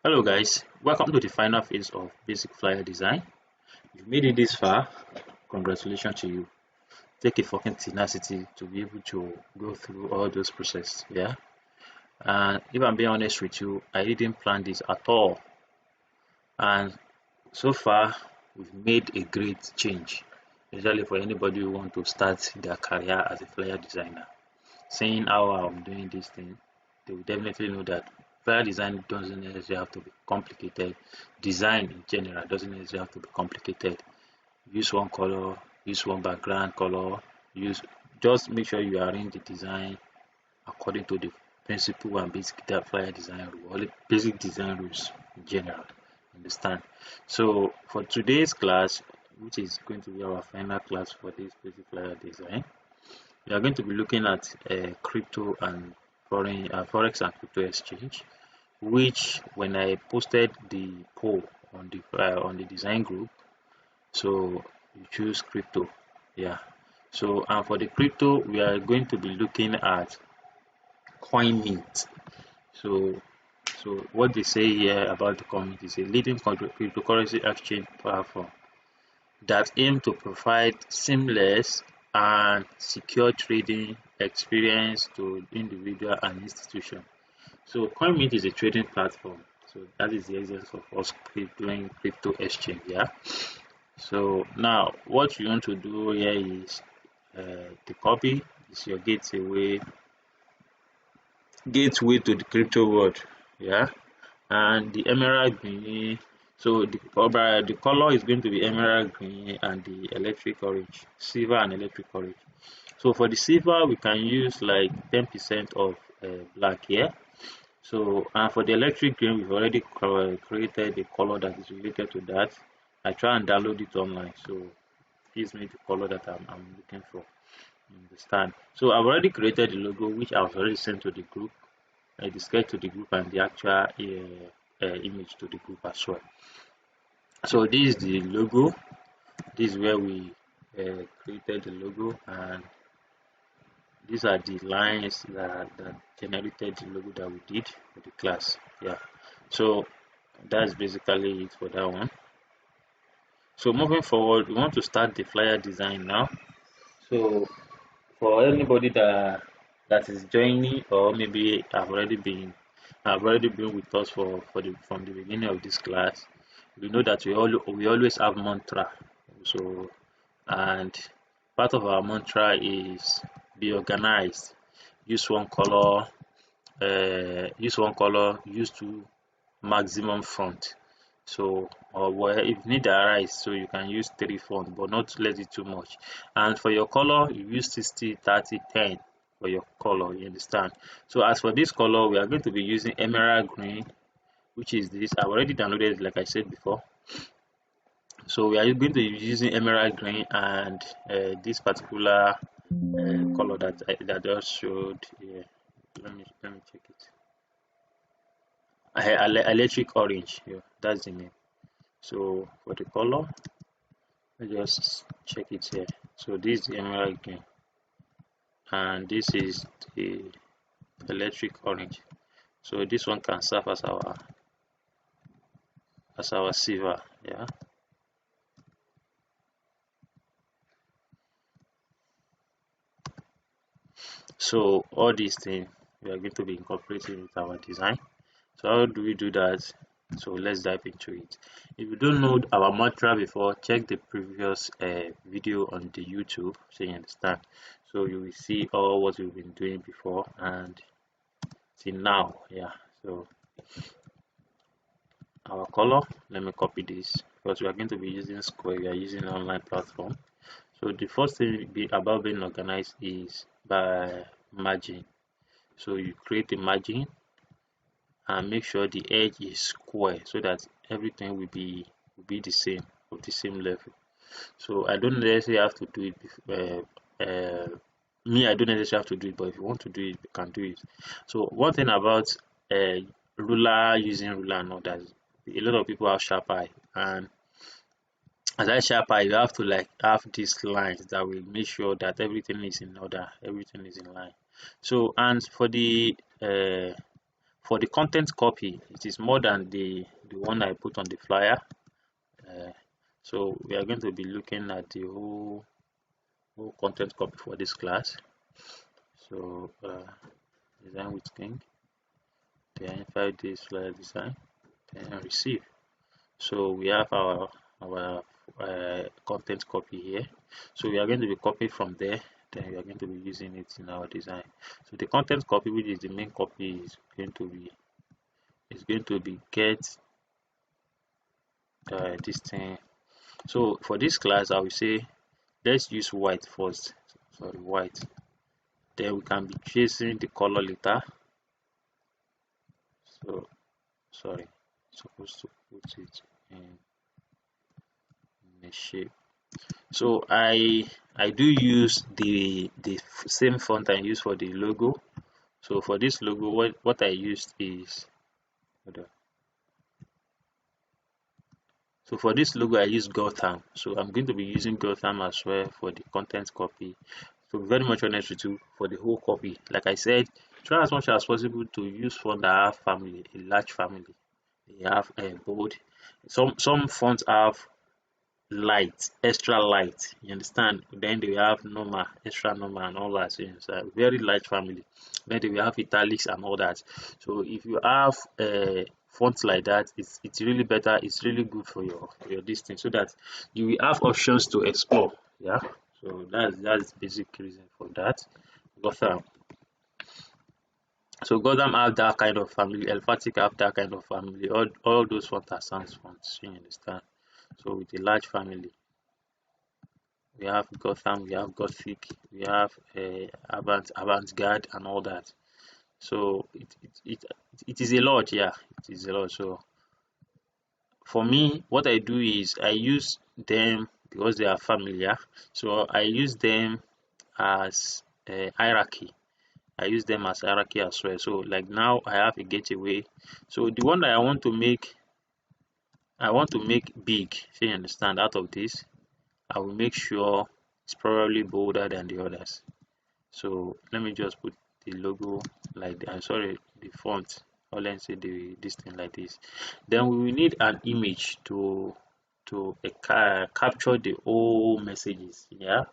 Hello guys, welcome to the final phase of basic flyer design. If you made it this far, congratulations to you. Take a fucking tenacity to be able to go through all those processes. Yeah, and if I'm being honest with you, I didn't plan this at all, and so far we've made a great change, especially for anybody who want to start their career as a flyer designer. Seeing how I'm doing this thing, they will definitely know that flyer design doesn't necessarily have to be complicated. Design in general doesn't necessarily have to be complicated. Use one color, use one background color, use just make sure you arrange the design according to the principle and basic flyer design rule, or the basic design rules in general. Understand? So for today's class, which is going to be our final class for this basic flyer design, we are going to be looking at crypto and forex and crypto exchange, which when I posted the poll on the design group, so you choose crypto. Yeah, so and for the crypto we are going to be looking at CoinMint. So what they say here about the CoinMint is a leading cryptocurrency exchange platform that aim to provide seamless and secure trading experience to individual and institution. So CoinMint is a trading platform. So that is the essence of us doing crypto exchange. Yeah. So now what you want to do here is the copy is your gateway to the crypto world. Yeah. And the emerald green, so the color is going to be emerald green and the electric orange, silver and electric orange. So for the silver we can use like 10% of black here. So and for the electric green we've already created a color that is related to that. I try and download it online, so it gives me the color that I'm looking for. You understand? So I've already created the logo, which I've already sent to the group, the sketch to the group, and the actual image to the group as well. So this is the logo. This is where we created the logo, and these are the lines that generated the logo that we did for the class. Yeah, so that's basically it for that one. So moving forward, we want to start the flyer design now. So for anybody that is joining, or maybe have already been with us from the beginning of this class, we know that we always have mantra. So, and part of our mantra is be organized, use one color, use two maximum font. So or if you need arise, so you can use 3 font, but not let it too much. And for your color, you use 60 30 10 for your color. You understand? So as for this color, we are going to be using emerald green, which is this. I've already downloaded it, like I said before. So we are going to be using emerald green and this particular color that I just showed here. Let me check it. Electric orange. Yeah, that's the name. So for the color, I just check it here. So this is the emerald green, and this is the electric orange. So this one can serve as our silver. Yeah. So all these things we are going to be incorporating with our design. So how do we do that? So let's dive into it. If you don't know our mantra before, check the previous video on the YouTube so you understand. So you will see all what we've been doing before and till now. Yeah. So our color, let me copy this because we are going to be using Square. We are using an online platform. So the first thing about being organized is by margin. So you create a margin and make sure the edge is square so that everything will be the same, of the same level. So I don't necessarily have to do it I don't necessarily have to do it, but if you want to do it, you can do it. So one thing about using ruler and all that, a lot of people have sharp eye, and as I sharp eye, you have to like have these lines that will make sure that everything is in order, everything is in line. So and for For the content copy, it is more than the one I put on the flyer. So we are going to be looking at the whole content copy for this class. So design with King, then 5 days flyer design, then receive. So we have our content copy here. So we are going to be copying from there, then we are going to be using it in our design. So the content copy, which is the main copy, is going to be get this thing. So for this class, I will say let's use white first. Sorry, white. Then we can be chasing the color later. So sorry, supposed to put it in a shape. So I do use the same font I use for the logo. So for this logo, what I used is, so for this logo I use Gotham. So I'm going to be using Gotham as well for the content copy. So very much honest with you, for the whole copy, like I said, try as much as possible to use font that have family, a large family. They have a bold. Some fonts have light, extra light, you understand. Then they have normal, extra normal, and all that. So it's a very large family. Then they will have italics and all that. So if you have fonts like that, it's really better. It's really good for your distance, so that you will have options to explore. Yeah. So that's the basic reason for that. Gotham. So Gotham have that kind of family. Emphatic have that kind of family. All those fonts are sans fonts. You understand. So with a large family, we have Gotham, we have Gothic, we have avant-garde and all that. So it is a lot, yeah, it is a lot. So for me, what I do is I use them because they are familiar. So I use them as hierarchy. I use them as hierarchy as well. So like now I have a gateway. So the one that I want to make big, so you understand, out of this, I will make sure it's probably bolder than the others. So let me just put the logo like I'm sorry, the font, or let's say this thing like this. Then we will need an image to capture the whole messages. Yeah,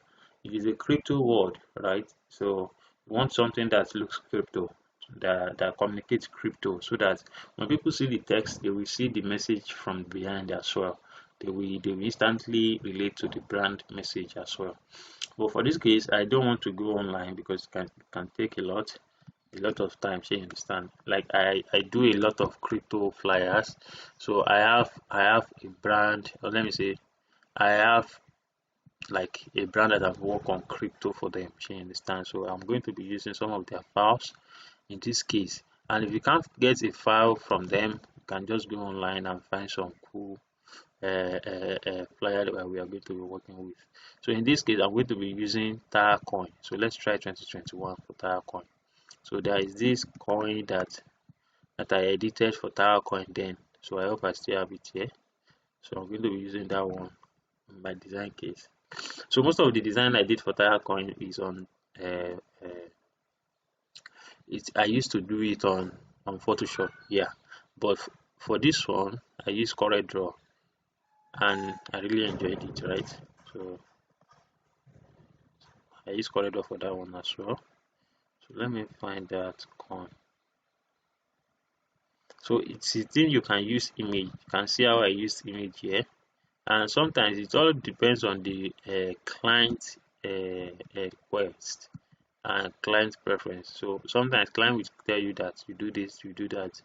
it is a crypto world, right? So we want something that looks crypto, that communicates crypto, so that when people see the text, they will see the message from behind as well. They will instantly relate to the brand message as well. But for this case, I don't want to go online because it can take a lot of time. So you understand, like I do a lot of crypto flyers. So I have a brand, or let me say I have like a brand that I've worked on crypto for them. So you understand, so I'm going to be using some of their files in this case. And if you can't get a file from them, you can just go online and find some cool flyer that we are going to be working with. So in this case, I'm going to be using Coin. So let's try 2021 for Coin. So there is this coin that I edited for Coin then. So I hope I still have it here. So I'm going to be using that one in my design case. So most of the design I did for Coin is on I used to do it on Photoshop, yeah. But for this one, I use CorelDRAW, and I really enjoyed it, right? So I use CorelDRAW for that one as well. So let me find that coin. So it's a thing you can use image. You can see how I use image here, and sometimes it all depends on the client request and client preference. So sometimes client will tell you that you do this, you do that.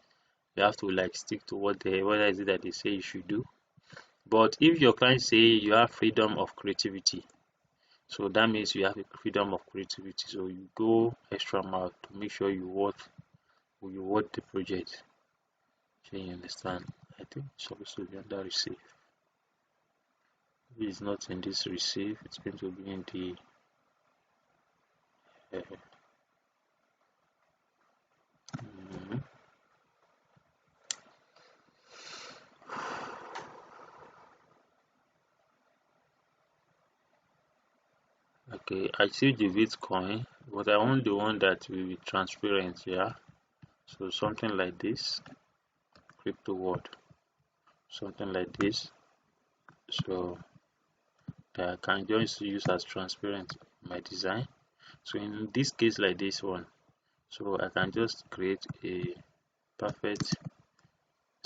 You have to like stick to what is it that they say you should do. But if your client say you have freedom of creativity, so that means you have a freedom of creativity. So you go extra mile to make sure you work the project. So you understand? I think it's supposed to be under receive. If it's not in this receive, it's going to be in the okay, I see the Bitcoin, but I want the one that will be transparent, yeah. So something like this, crypto world, something like this. So that I can just use as transparent in my design. So in this case like this one, so I can just create a perfect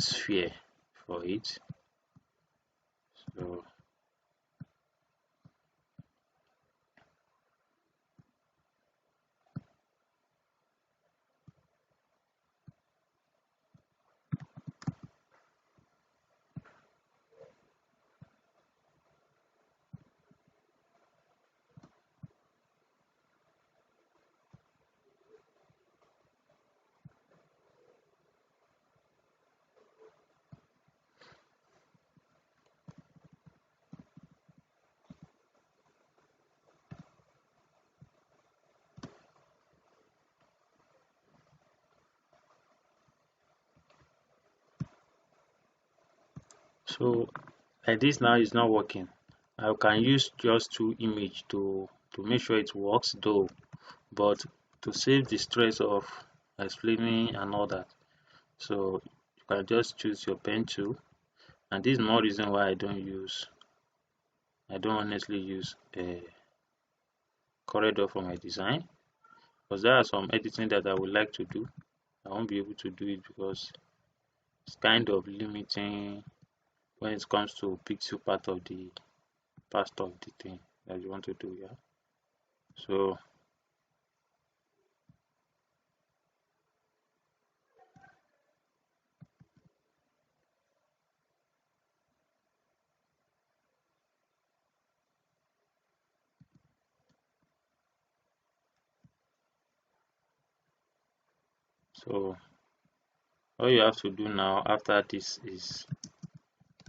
sphere for it. So so like this now is not working. I can use just two image to make sure it works though, but to save the stress of explaining and all that, so you can just choose your pen tool. And this is more reason why I don't honestly use a corridor for my design, because there are some editing that I would like to do. I won't be able to do it because it's kind of limiting when it comes to pixel part of the thing that you want to do. Yeah, so so all you have to do now after this is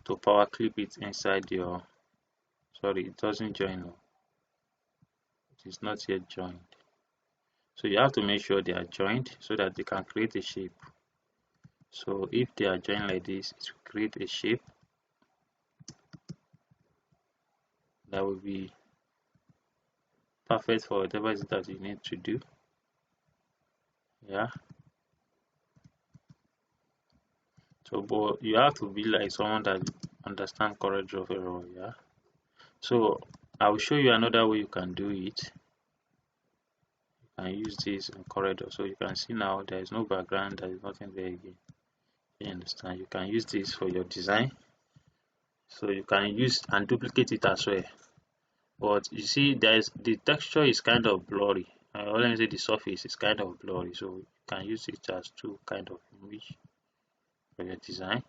to power clip it inside your, sorry, it doesn't join. No, it is not yet joined. So you have to make sure they are joined so that they can create a shape. So if they are joined like this, it will create a shape that will be perfect for whatever it is that you need to do. Yeah, so but you have to be like someone that understand correct of error. Yeah, so I will show you another way you can do it. You can use this in corridor, so you can see now there is no background, there is nothing there again. You understand? You can use this for your design, so you can use and duplicate it as well. But you see, there's the texture is kind of blurry. Or let me say the surface is kind of blurry, so you can use it as two kind of image for your design.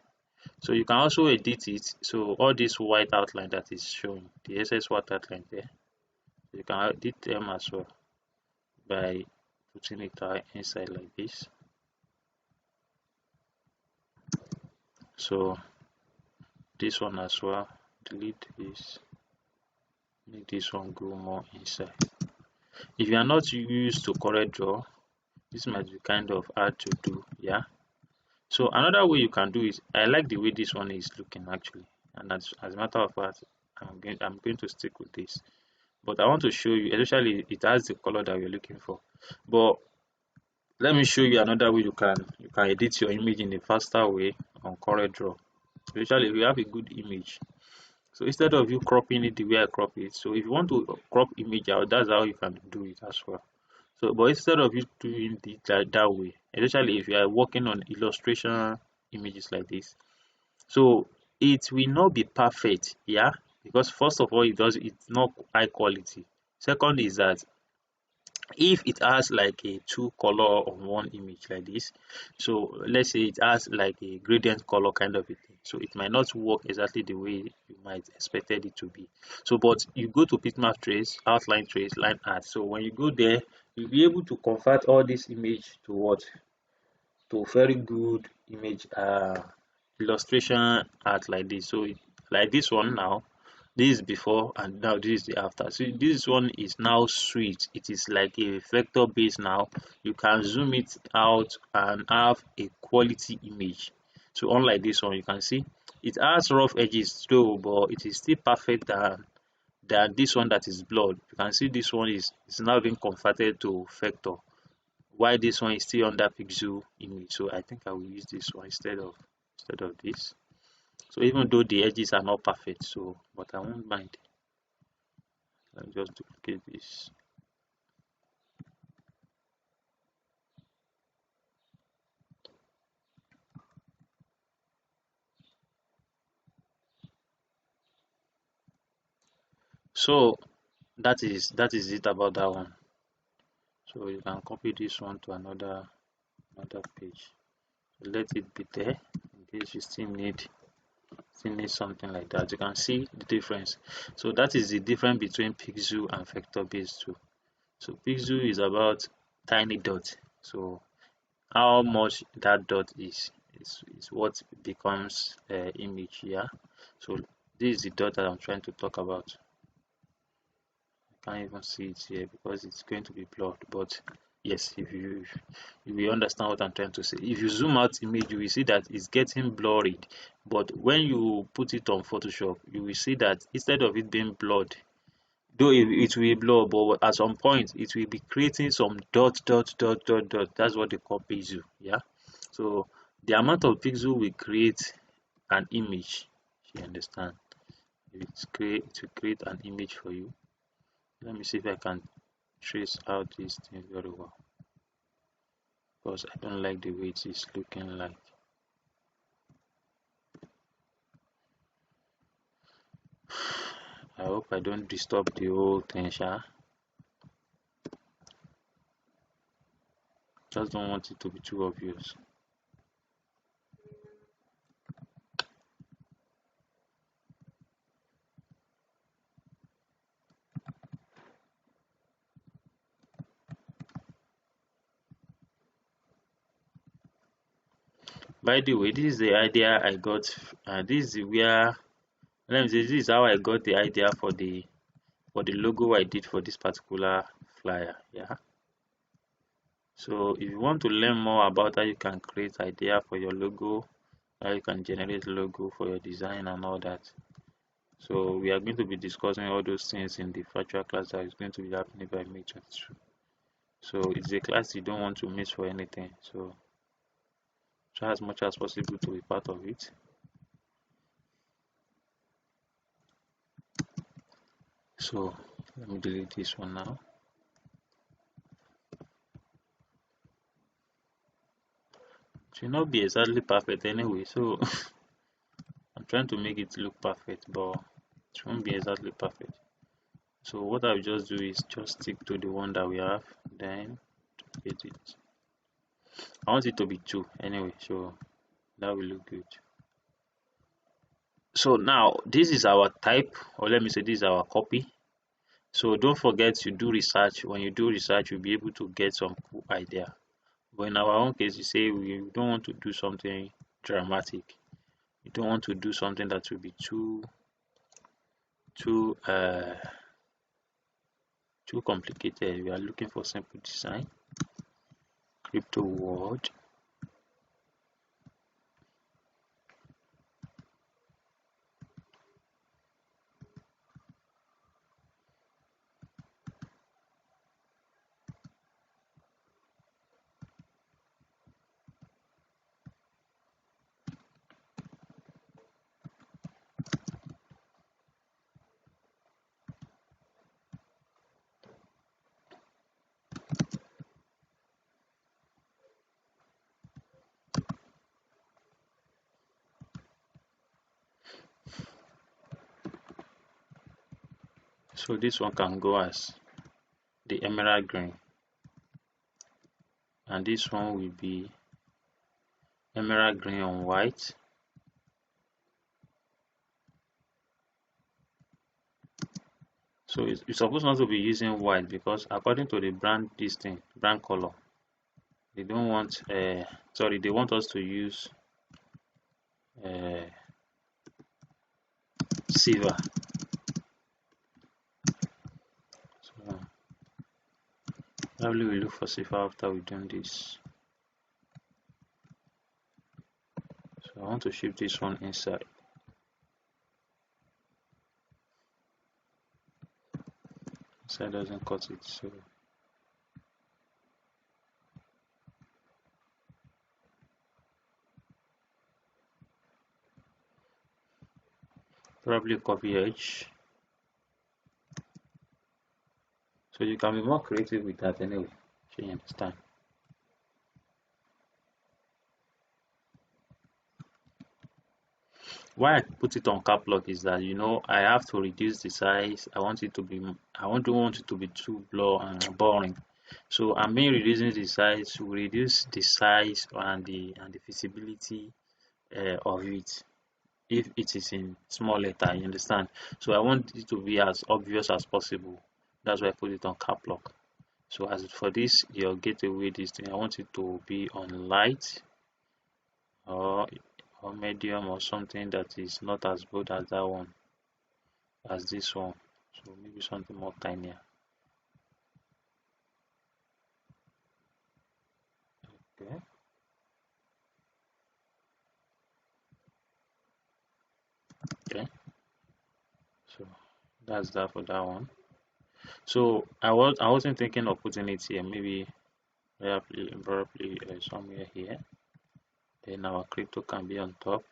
So you can also edit it. So all this white outline that is showing, the excess white outline there, you can edit them as well by putting it inside like this. So this one as well, delete this, make this one go more inside. If you are not used to correct draw, this might be kind of hard to do. Yeah, so another way you can do is, I like the way this one is looking actually, and as a matter of fact, I'm going to stick with this. But I want to show you, especially it has the color that we're looking for. But let me show you another way you can edit your image in a faster way on correct draw. Especially if you have a good image. So instead of you cropping it the way I crop it, so if you want to crop image out, that's how you can do it as well. So, but instead of you doing it that way, especially if you are working on illustration images like this, so it will not be perfect, yeah, because first of all, it's not high quality. Second is that if it has like a two color on one image like this, so let's say it has like a gradient color kind of a thing, so it might not work exactly the way you might expected it to be. So but you go to bitmap trace, outline trace, line art, so when you go there, you'll be able to convert all this image to what, to very good image illustration art like this. So like this one now, this is before and now this is the after. So this one is now sweet, it is like a vector base. Now you can zoom it out and have a quality image. So unlike this one, you can see it has rough edges though, but it is still perfect than this one that is blurred. You can see this one is now being converted to vector. Why this one is still under pixel image, so I think I will use this one instead of this. So even though the edges are not perfect, so but I won't mind. Let me just duplicate this. So that is it about that one. So you can copy this one to another page. So let it be there in case you still need something like that. You can see the difference. So that is the difference between pixel and vector based tool. So pixel is about tiny dot. So how much that dot is what becomes image here. So this is the dot that I'm trying to talk about. Can't even see it here because it's going to be blurred, but yes, if you will understand what I'm trying to say. If you zoom out image, you will see that it's getting blurred, but when you put it on Photoshop, you will see that instead of it being blurred, though it will be blurred, but at some point it will be creating some dot. That's what they call pixel. Yeah, so the amount of pixel will create an image. You understand? It will create an image for you. Let me see if I can trace out this thing very well, because I don't like the way it is looking like. I hope I don't disturb the whole thing, sha. Just don't want it to be too obvious. By the way, this is the idea I got. This is where, let me say, this is how I got the idea for the logo I did for this particular flyer. Yeah. So if you want to learn more about how you can create idea for your logo, how you can generate logo for your design and all that. So we are going to be discussing all those things in the virtual class that is going to be happening by May 22. So it's a class you don't want to miss for anything. So try as much as possible to be part of it. So let me delete this one now. It will not be exactly perfect anyway, so I'm trying to make it look perfect, but it won't be exactly perfect. So what I'll just do is just stick to the one that we have, then duplicate it. I want it to be 2 anyway, so that will look good. So now this is our type, or let me say this is our copy. So don't forget to do research. When you do research, you'll be able to get some cool idea. But in our own case, you say we don't want to do something dramatic. You don't want to do something that will be too too complicated. We are looking for simple design. Crypto world. So this one can go as the emerald green, and this one will be emerald green on white. So it's supposed not to be using white because according to the brand, this thing brand color, they don't want sorry, they want us to use uh, silver. So probably we look for silver after we've done this. So I want to shift this one inside. Inside doesn't cut it, so probably copy edge. So you can be more creative with that anyway, so you understand. Why I put it on cap lock is that, you know, I have to reduce the size. I want it to be, don't want it to be too boring. So I'm being reducing the size to reduce the size and the visibility of it if it is in small letter, you understand. So I want it to be as obvious as possible. That's why I put it on cap lock. So as for this, your gateway, this thing, I want it to be on light or medium or something that is not as good as that one, as this one. So maybe something more tinier. Okay. Okay. So that's that for that one. So I wasn't thinking of putting it here. Maybe probably somewhere here. Then our crypto can be on top.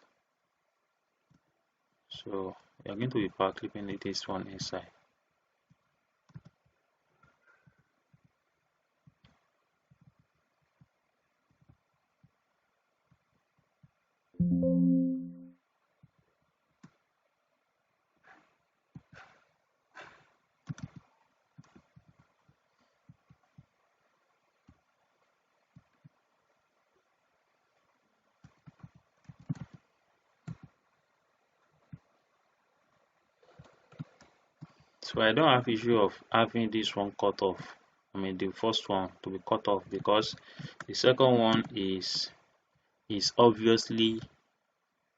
So we are going to be power clipping this one inside. So I don't have issue of having this one cut off. I mean the first one to be cut off, because the second one is obviously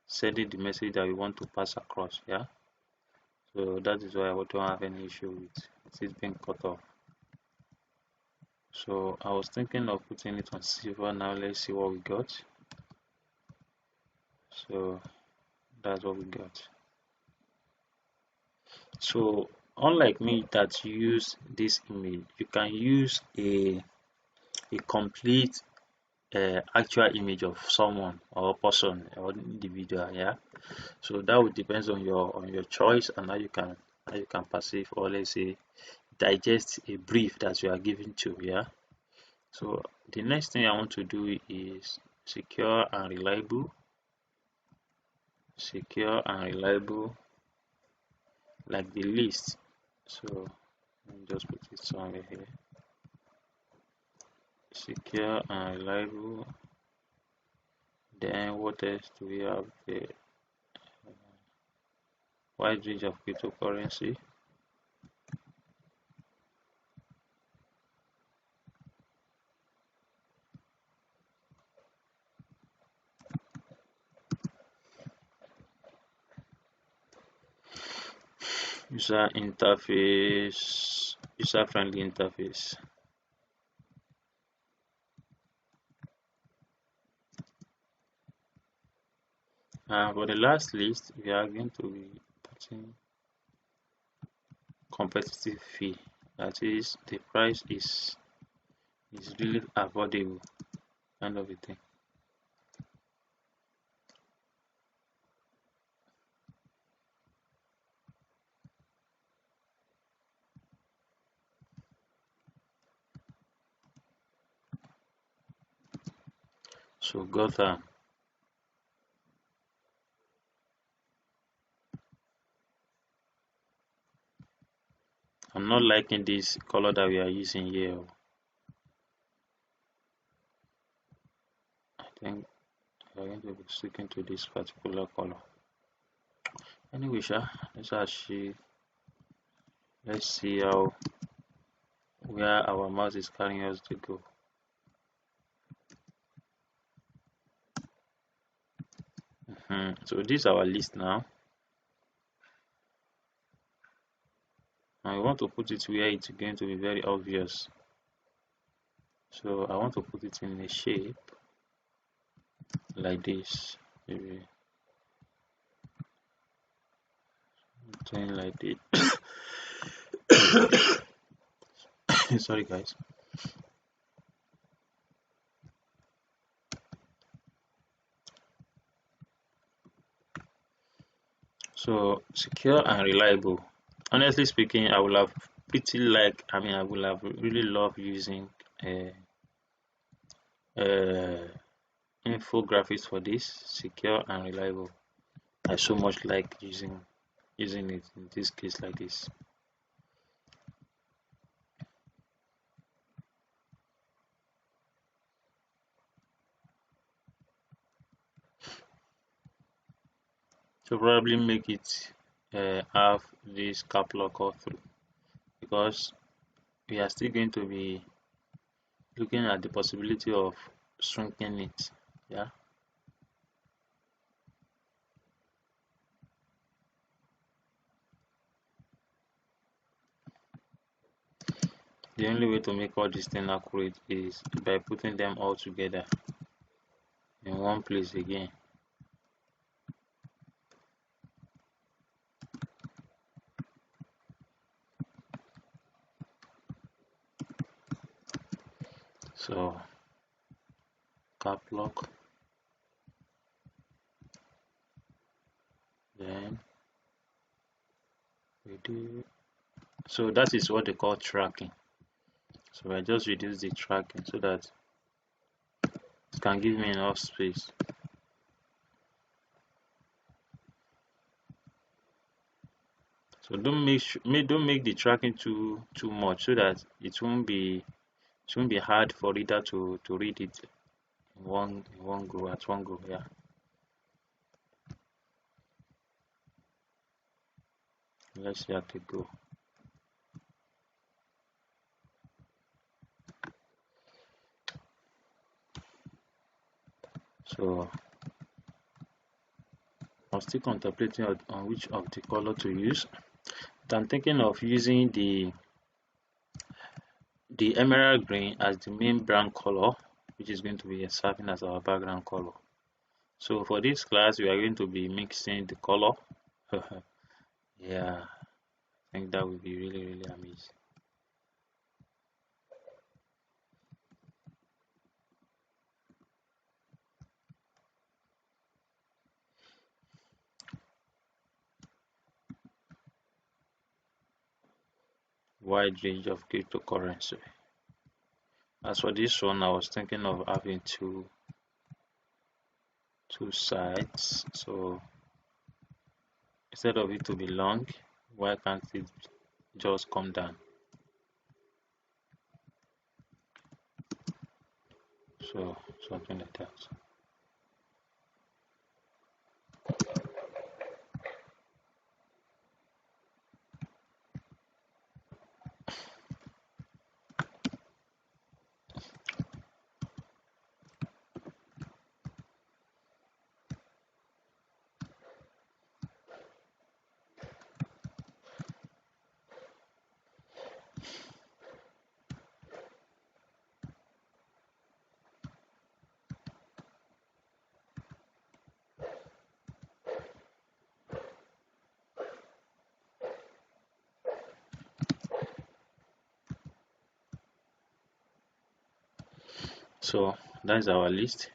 sending the message that we want to pass across. Yeah. So that is why I don't have any issue with it being cut off. So I was thinking of putting it on silver. Now let's see what we got. So that's what we got. So unlike me that use this image, you can use a complete actual image of someone or person or individual. Yeah. So that would depend on your choice and how you can perceive, or let's say digest a brief that you are given to. Yeah. So the next thing I want to do is secure and reliable. Secure and reliable, like the list. So let me just put it somewhere here. Secure and reliable. Then what else do we have? The wide range of cryptocurrency. User interface, user friendly interface. For the last list, we are going to be putting competitive fee. That is, the price is really affordable, kind of a thing. So Gotham. I'm not liking this color that we are using here. I think we're going to be sticking to this particular color. Anyway, let's see how where our mouse is carrying us to go. So this is our list now. And we want to put it where it's going to be very obvious. So I want to put it in a shape like this, maybe something like this. Sorry guys. So secure and reliable. Honestly speaking, I would have I would have really loved using uh, uh, infographics for this. Secure and reliable. I so much like using it in this case like this. So probably make it have this cap lock all through, because we are still going to be looking at the possibility of shrinking it. Yeah. The only way to make all these things accurate is by putting them all together in one place again. So cap lock, then we do. So that is what they call tracking. So I just reduce the tracking so that it can give me enough space. So don't make the tracking too much so that it won't be hard for reader to read it in one go at one go. Yeah. Let's see how to go. So I'm still contemplating on which of the color to use. But I'm thinking of using the emerald green as the main brand color, which is going to be serving as our background color. So for this class, we are going to be mixing the color. Yeah, I think that would be really, really amazing. Wide range of cryptocurrency. As for this one, I was thinking of having two sides. So instead of it to be long, why can't it just come down? So something like that. So that's our list,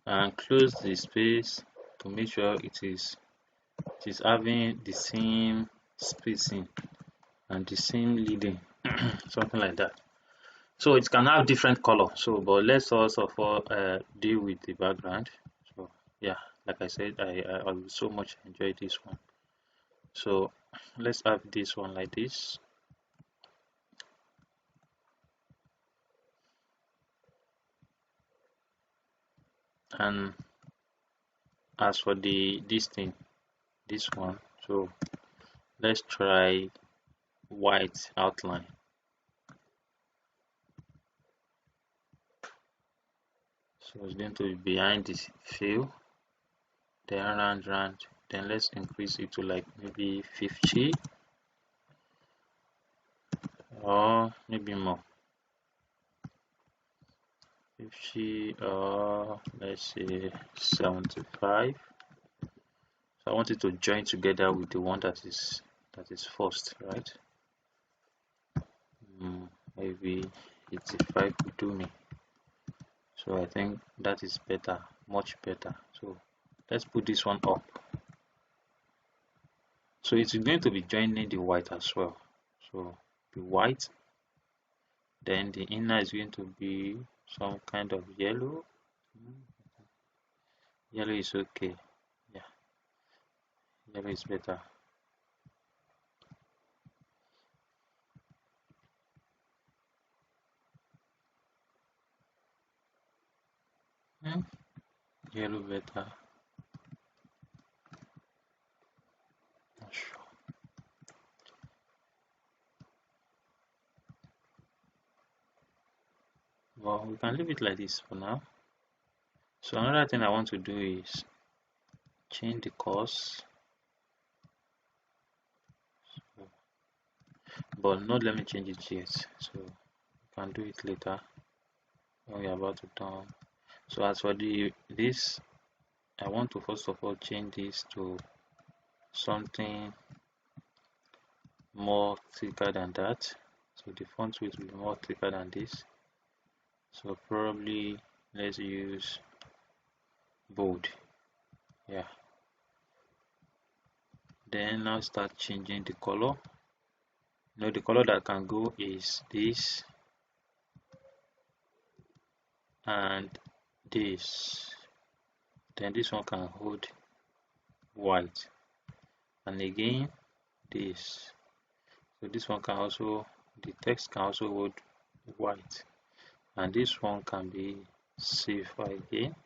and close the space to make sure it is having the same spacing and the same leading, something like that. So it can have different color. So, but let's also deal with the background. So yeah, like I said, I will so much enjoy this one. So let's have this one like this. And as for this one, so let's try white outline. So it's going to be behind this fill, then round, then let's increase it to like maybe 50 or maybe more. 50 or let's say 75. So I want it to join together with the one that is first, right? Maybe 85 would do me. So I think that is better, much better. So let's put this one up. So it's going to be joining the white as well. So the white, then the inner is going to be some kind of yellow. Yellow is okay. Yeah, yellow is better. Yellow better. Not sure. Well, we can leave it like this for now. So another thing I want to do is change the course, but not let me change it yet. So we can do it later when we are about to turn. So as for this, I want to first of all change this to something more thicker than that. So the font width will be more thicker than this. So probably let's use bold. Yeah. Then now start changing the color. Now the color that can go is this and this. Then this one can hold white, and again this. So this one can also, the text can also hold white, and this one can be silver again.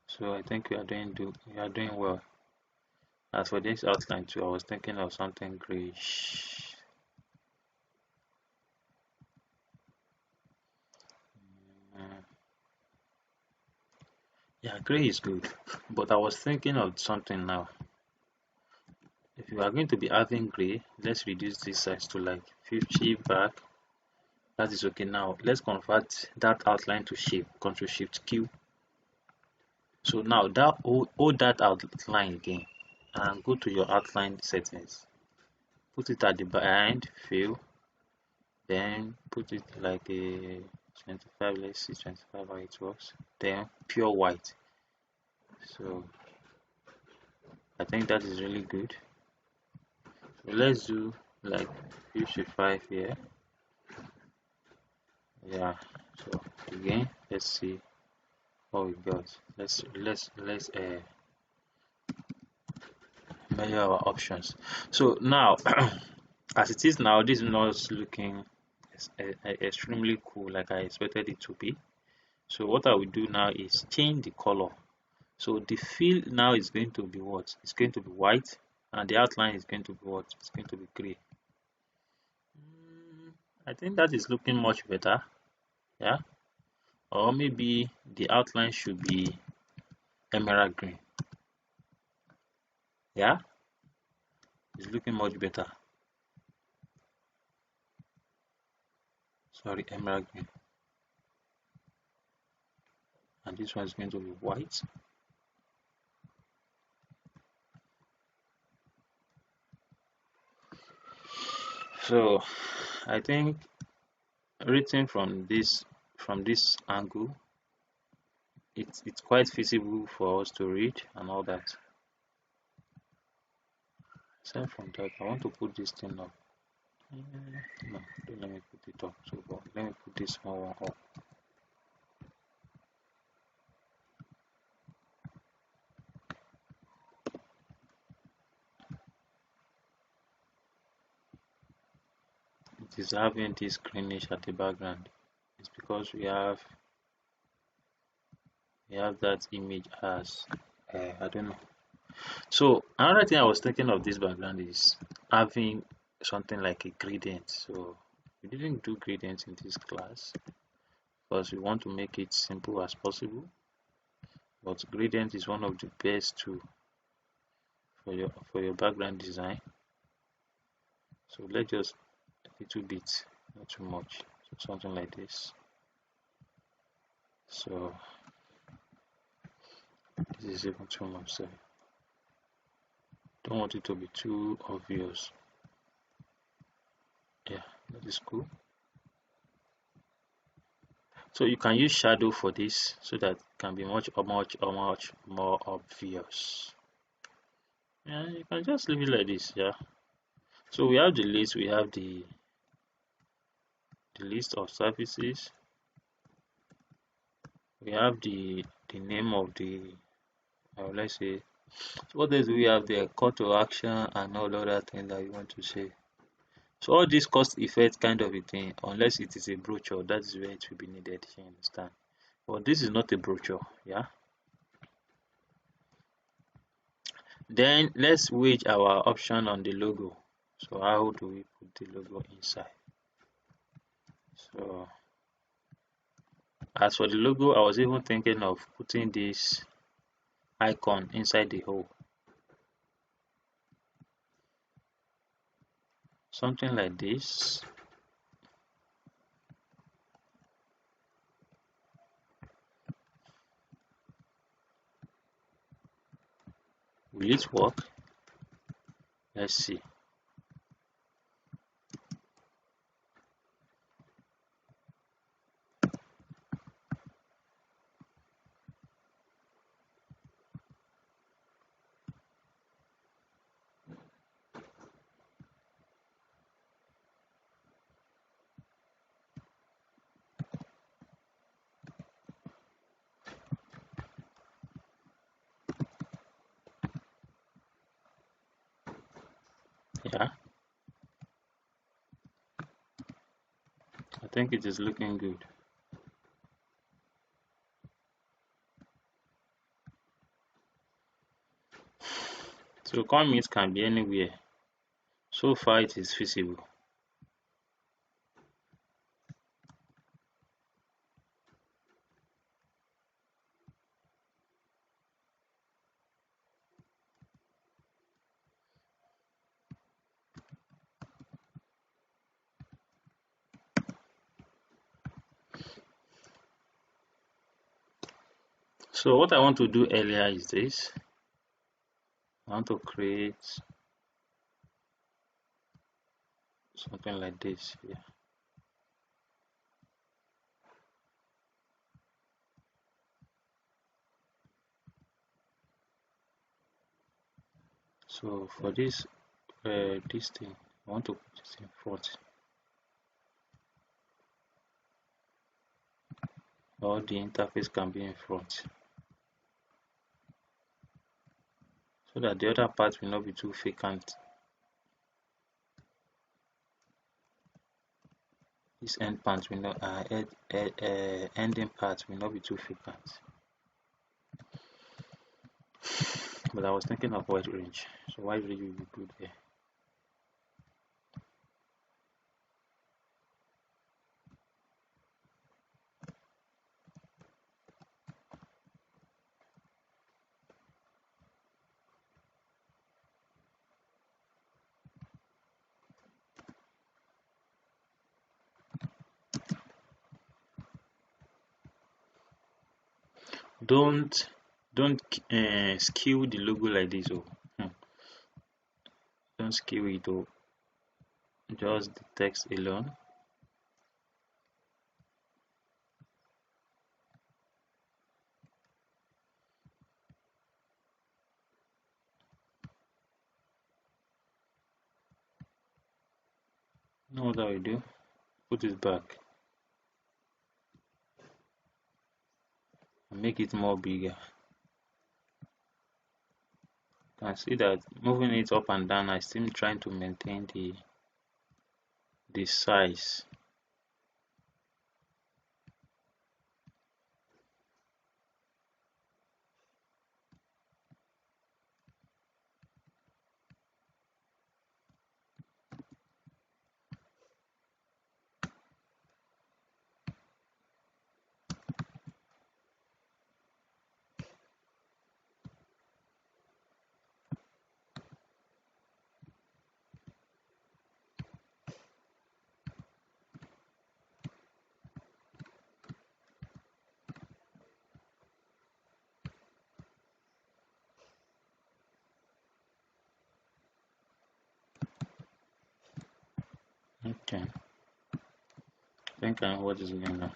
So I think we are doing well. As for this outline too, I was thinking of something grayish. Yeah, gray is good, but I was thinking of something now. If you are going to be having gray, let's reduce this size to like 50 back. That is okay. Now let's convert that outline to shape. Control Shift Q. So now that hold that outline again and go to your outline settings. Put it at the behind fill, then put it like a 25. Let's see 25 how it works. Then pure white. So I think that is really good. So let's do like 55 here. Yeah. So again, let's see what we got. Let's measure our options. So now, as it is now, this is not looking extremely cool like I expected it to be. So what I will do now is change the color. So the fill now is going to be what? It's going to be white, and the outline is going to be what? It's going to be gray. I think that is looking much better. Yeah. Or maybe the outline should be emerald green. Yeah. It's looking much better. Sorry, emerald green. And this one is going to be white. So I think written from this angle, it's quite feasible for us to read and all that. Aside from that, I want to put this thing up. No, don't let me put it up. So let me put this small one up. It is having this greenish at the background. It's because we have that image as I don't know. So another thing I was thinking of this background is having something like a gradient. So we didn't do gradients in this class because we want to make it simple as possible. But gradient is one of the best tools for your background design. So let's just a little bit, not too much. So something like this. So this is even too much. So don't want it to be too obvious. Yeah, that is cool. So you can use shadow for this so that it can be much more obvious. Yeah, you can just leave it like this. Yeah. So we have the list. We have the list of services. We have the name of the let's say, so what else do we have there? Call to action and all other things that you want to say. So all this cost effect kind of a thing, unless it is a brochure, that is where it will be needed. You understand? But this is not a brochure. Yeah. Then let's wage our option on the logo. So how do we put the logo inside? So as for the logo, I was even thinking of putting this icon inside the hole. Something like this. Will it work? Let's see. Yeah, I think it is looking good. So CoinMint can be anywhere. So far it is feasible. So what I want to do earlier is this. I want to create something like this here. So for this thing, I want to put it in front, or the interface can be in front, so that the other part will not be too vacant. This end part will not ending part will not be too vacant. But I was thinking of wide range, so wide range will be good there. Don't skew the logo like this. Oh, don't skew it. Oh, just the text alone. Know what I will do? Put it back and make it more bigger. You can see that moving it up and down, I still trying to maintain the size. Okay, I think I know what is going on.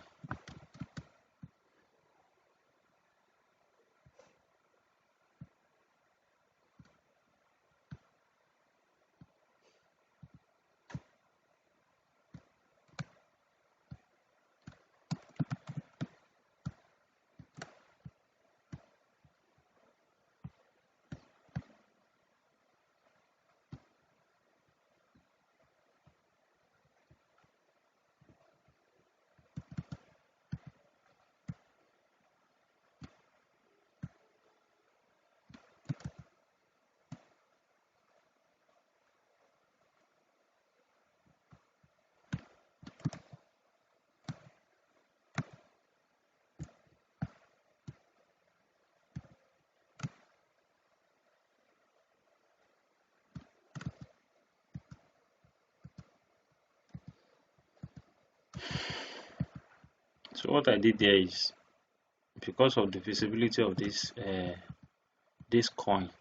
what I did there is, because of the visibility of this coin,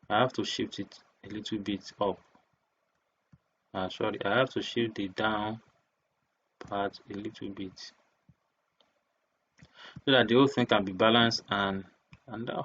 I have to shift it a little bit up. Sorry, I have to shift the down part a little bit so that the whole thing can be balanced and down.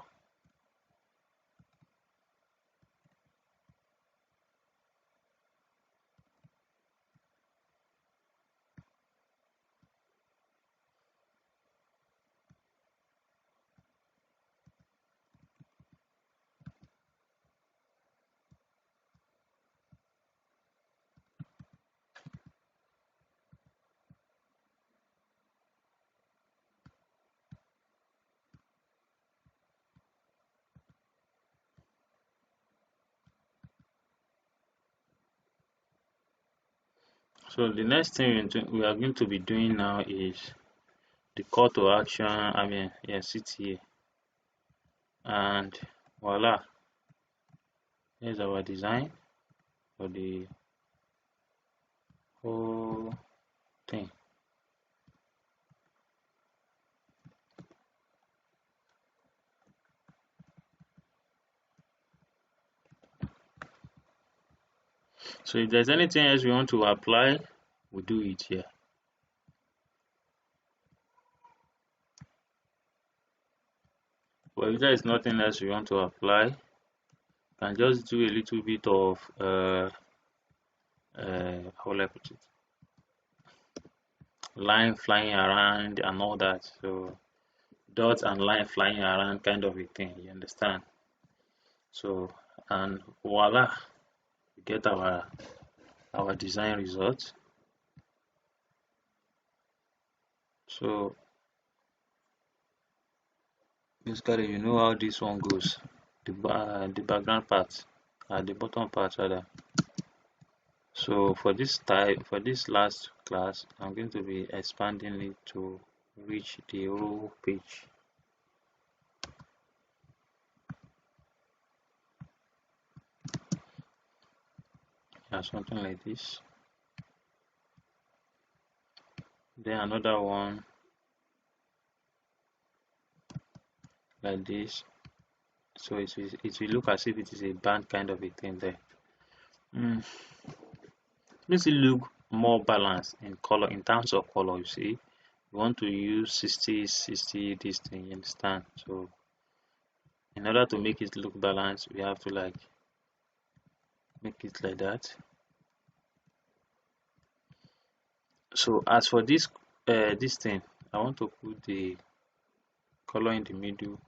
So the next thing we are going to be doing now is the call to action. CTA, and voila, here's our design for the whole thing. So if there's anything else we want to apply, we do it here. But if there is nothing else we want to apply, you can just do a little bit of how will I put it, line flying around and all that. So dots and line flying around kind of a thing, you understand? So, and voila, we get our design results. So basically, you know how this one goes. The background part, the bottom part rather. So for this last class, I'm going to be expanding it to reach the whole page. Something like this. Then another one like this. So it will look as if it is a band kind of a thing there. Makes it look more balanced in color, in terms of color. You see, you want to use 60 this thing, you understand? So in order to make it look balanced, we have to like make it like that. So as for this thing, I want to put the color in the middle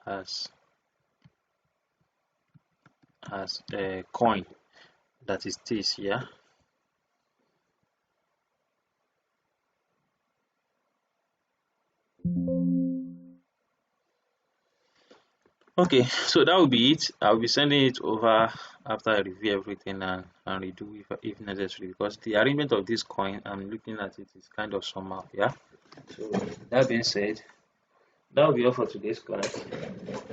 as a coin, that is this, yeah. Okay, so that will be it. I'll be sending it over after I review everything and redo if necessary, because the arrangement of this coin, I'm looking at it, is kind of somehow, yeah. So that being said, that will be all for today's class.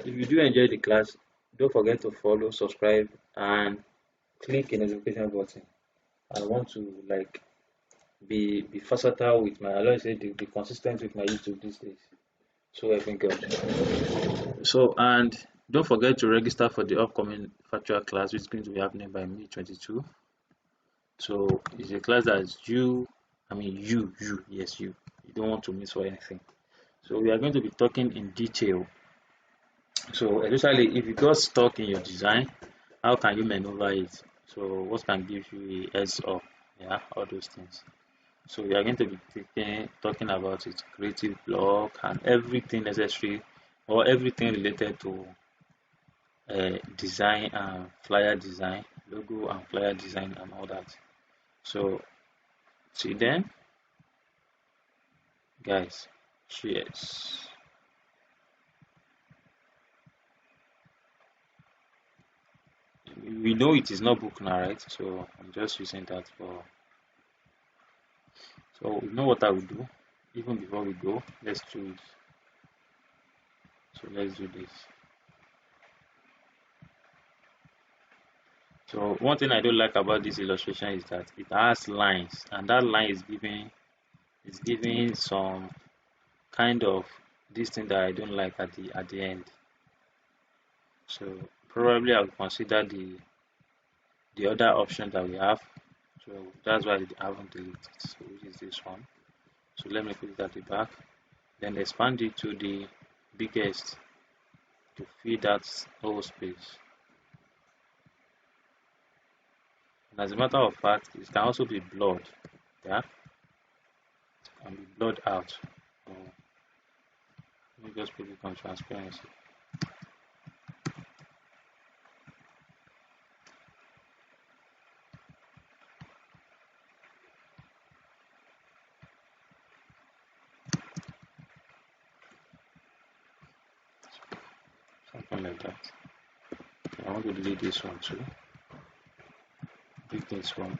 If you do enjoy the class, don't forget to follow, subscribe, and click the notification button. I want to like be versatile with my, I always say, be consistent with my YouTube these days. So I think so, and don't forget to register for the upcoming virtual class, which is going to be happening by May 22. So it's a class that you don't want to miss for anything. So we are going to be talking in detail. So especially if you got stuck in your design, how can you maneuver it? So what can give you a heads up? Yeah, all those things. So we are going to be talking about it, creative block and everything necessary or everything related to design and flyer design, logo and flyer design and all that. So see then, guys, cheers. We know it is not book now, right? So I'm just using that for. So you know what I will do. Even before we go, let's do it. So let's do this. So one thing I don't like about this illustration is that it has lines, and that line is giving it's giving some kind of this thing that I don't like at the end. So probably I'll consider the other option that we have. So that's why I haven't deleted it. So which is this one. So let me put it at the back. Then expand it to the biggest to fill that whole space. And as a matter of fact, it can also be blurred. Yeah, it can be blurred out. So let me just put it on transparency. Something like that. I want to delete this one too. Delete this one.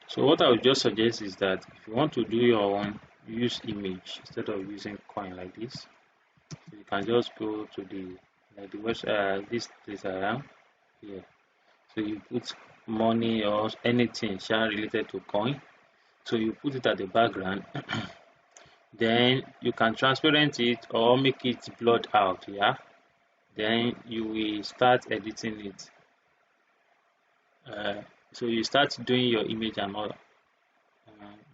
So what I would just suggest is that if you want to do your own, use image instead of using coin like this. So you can just go to the like the website, this place around here. So you put money or anything related to coin. So you put it at the background. Then you can transparent it or make it blurred out. Yeah. Then you will start editing it. So you start doing your image and all.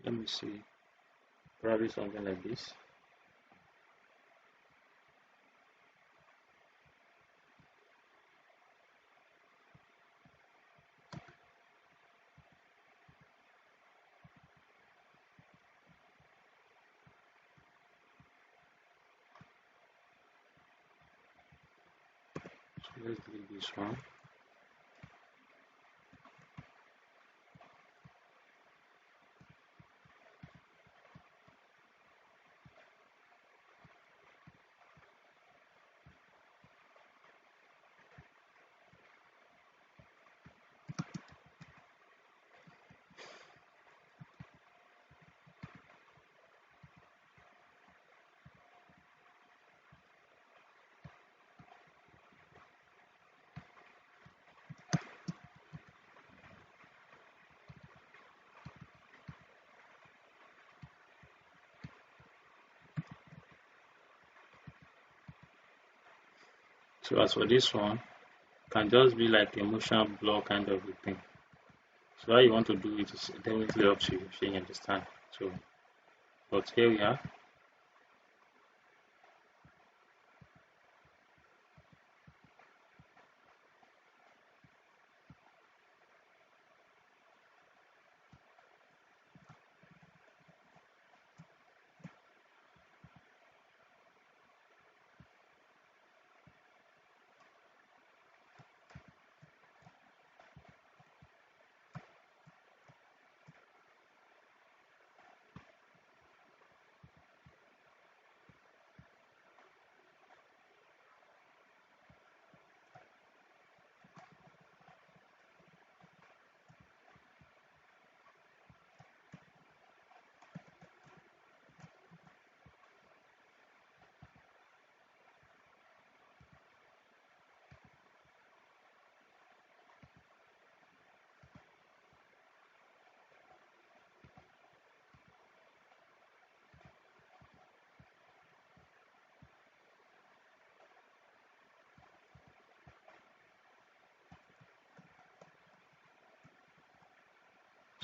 Let me see, probably something like this. So let's delete this one. So as for this one, can just be like a motion blur kind of a thing. So how you want to do it is definitely up to you, if you understand. So, but here we are.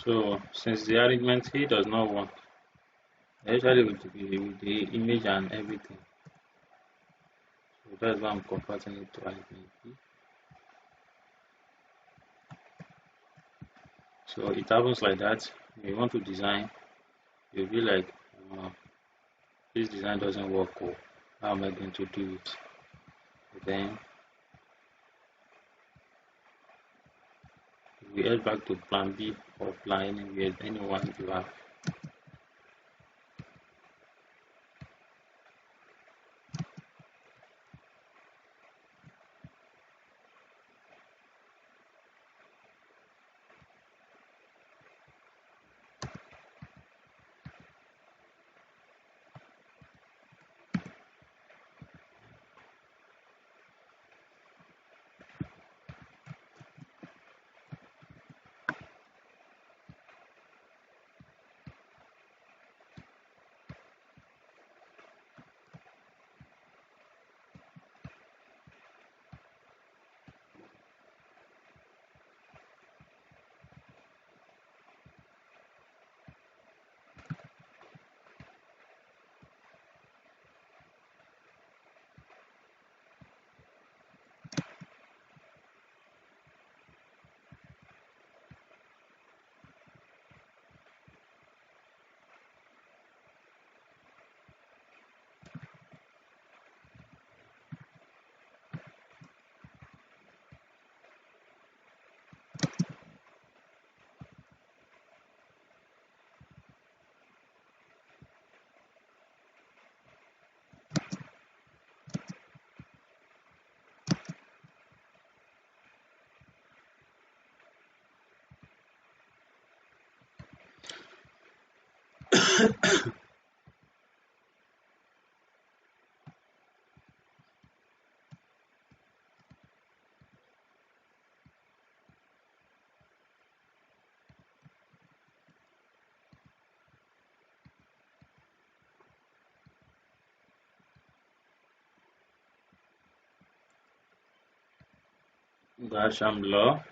So since the arrangement here does not work, especially with the image and everything, so that's why I'm converting it to arrangement P. So it happens like that. When you want to design, you'll be like, this design doesn't work. Oh, how am I going to do it? Then we head back to plan B or plan anywhere, anyone you have. Gasham law.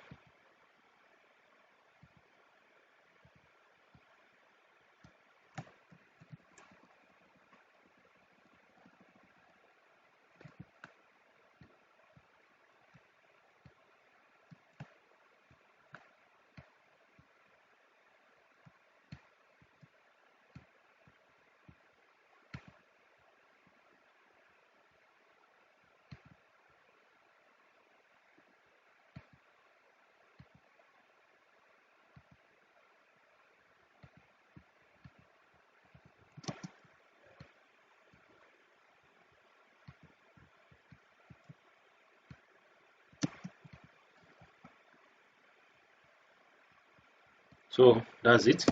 So that's it.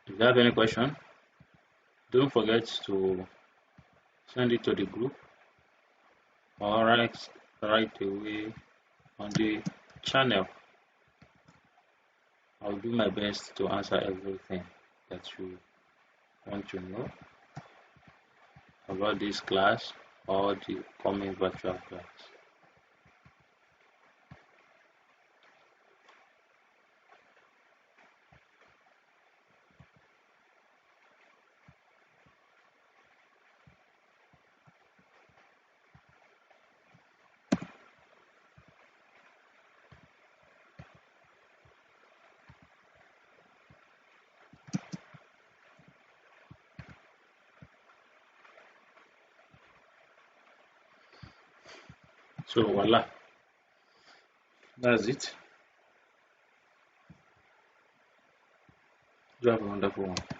If you have any question, don't forget to send it to the group or write right away on the channel. I'll do my best to answer everything that you want to know about this class or the coming virtual class. So voila, that's it. You have a wonderful one.